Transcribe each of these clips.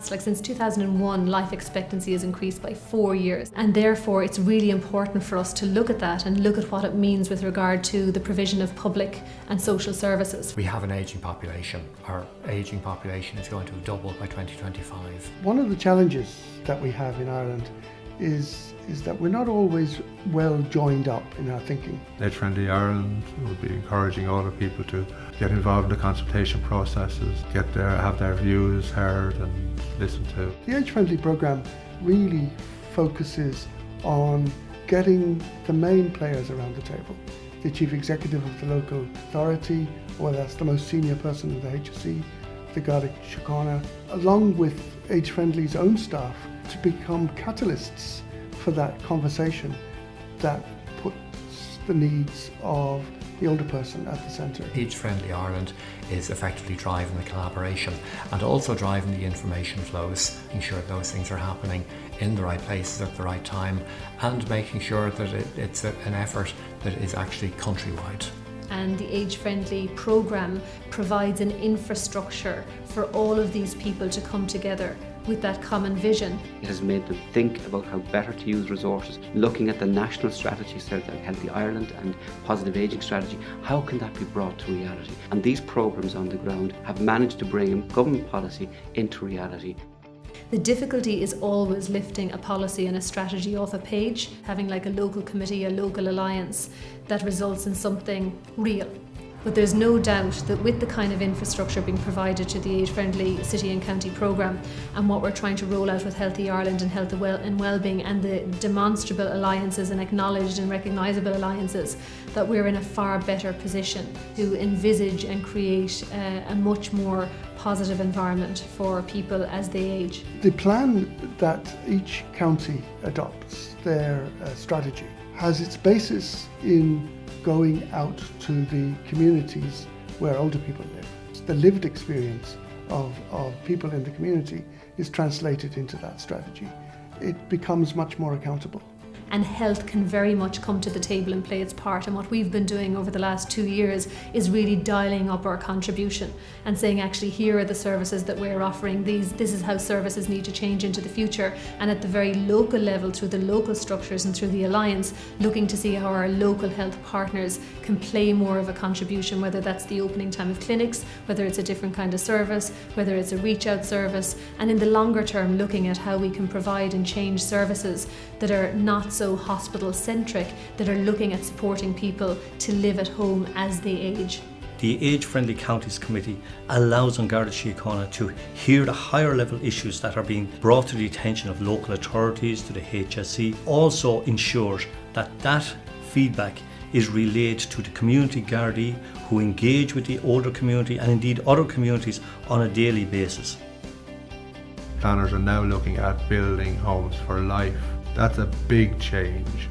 stats. Like since 2001, life expectancy has increased by 4 years. And therefore, it's really important for us to look at that and look at what it means with regard to the provision of public and social services. We have an ageing population. Our ageing population is going to double by 2025. One of the challenges that we have in Ireland is that we're not always well joined up in our thinking. Age Friendly Ireland will be encouraging older people to get involved in the consultation processes, have their views heard and listened to. The Age Friendly programme really focuses on getting the main players around the table. The chief executive of the local authority, or that's the most senior person in the HSE, the Garda Síochána, along with Age Friendly's own staff, to become catalysts for that conversation that puts the needs of the older person at the centre. Age Friendly Ireland is effectively driving the collaboration and also driving the information flows, making sure those things are happening in the right places at the right time and making sure that it's an effort that is actually countrywide. And the Age Friendly programme provides an infrastructure for all of these people to come together with that common vision. It has made them think about how better to use resources, looking at the national strategies like Healthy Ireland and Positive Ageing Strategy. How can that be brought to reality? And these programmes on the ground have managed to bring government policy into reality. The difficulty is always lifting a policy and a strategy off a page, having like a local committee, a local alliance that results in something real. But there's no doubt that with the kind of infrastructure being provided to the Age Friendly City and County programme and what we're trying to roll out with Healthy Ireland and Health and Wellbeing and the demonstrable alliances and acknowledged and recognisable alliances, that we're in a far better position to envisage and create a much more positive environment for people as they age. The plan that each county adopts, their strategy, has its basis in going out to the communities where older people live. The lived experience of people in the community is translated into that strategy. It becomes much more accountable. And health can very much come to the table and play its part. And what we've been doing over the last 2 years is really dialing up our contribution and saying, actually, here are the services that we're offering. This is how services need to change into the future. And at the very local level, through the local structures and through the alliance, looking to see how our local health partners can play more of a contribution, whether that's the opening time of clinics, whether it's a different kind of service, whether it's a reach out service. And in the longer term, looking at how we can provide and change services that are not so hospital-centric, that are looking at supporting people to live at home as they age. The Age Friendly Counties Committee allows An Garda Síochána to hear the higher level issues that are being brought to the attention of local authorities, to the HSE. Also ensures that feedback is relayed to the community Gardaí who engage with the older community and indeed other communities on a daily basis. Planners are now looking at building homes for life. That's a big change.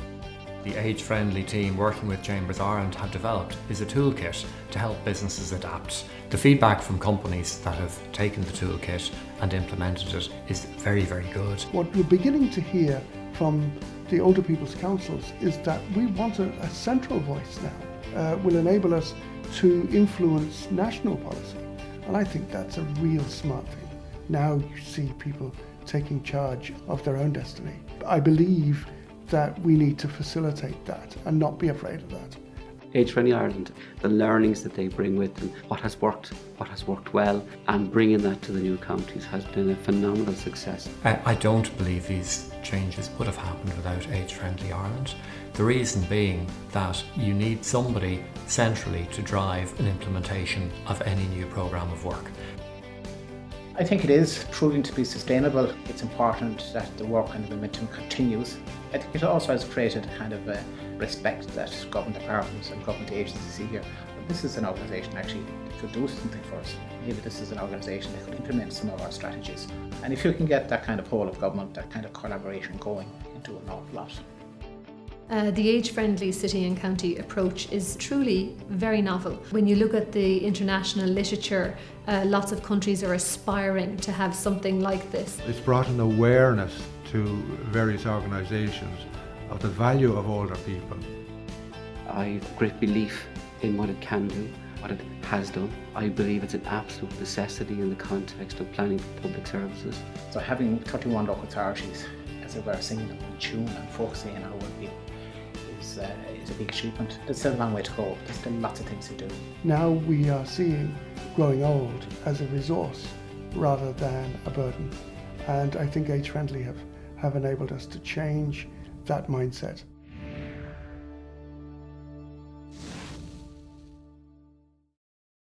The Age Friendly team working with Chambers Ireland have developed is a toolkit to help businesses adapt. The feedback from companies that have taken the toolkit and implemented it is very, very good. What we're beginning to hear from the older people's councils is that we want a central voice now, will enable us to influence national policy. And I think that's a real smart thing. Now you see people taking charge of their own destiny. I believe that we need to facilitate that and not be afraid of that. Age Friendly Ireland, the learnings that they bring with them, what has worked well, and bringing that to the new counties has been a phenomenal success. I don't believe these changes would have happened without Age Friendly Ireland. The reason being that you need somebody centrally to drive an implementation of any new programme of work. I think it is proving to be sustainable. It's important that the work and the momentum continues. I think it also has created a kind of a respect that government departments and government agencies see here. But this is an organisation actually that could do something for us. Maybe this is an organisation that could implement some of our strategies. And if you can get that kind of whole of government, that kind of collaboration going, you can do an awful lot. The age-friendly city and county approach is truly very novel. When you look at the international literature, lots of countries are aspiring to have something like this. It's brought an awareness to various organisations of the value of older people. I have great belief in what it can do. what it has done. I believe it's an absolute necessity in the context of planning for public services. So having 31 local authorities, as it were, singing in tune and focusing on our well-being is a big achievement. There's still a long way to go. There's still lots of things to do. Now we are seeing growing old as a resource rather than a burden. And I think Age Friendly have enabled us to change that mindset.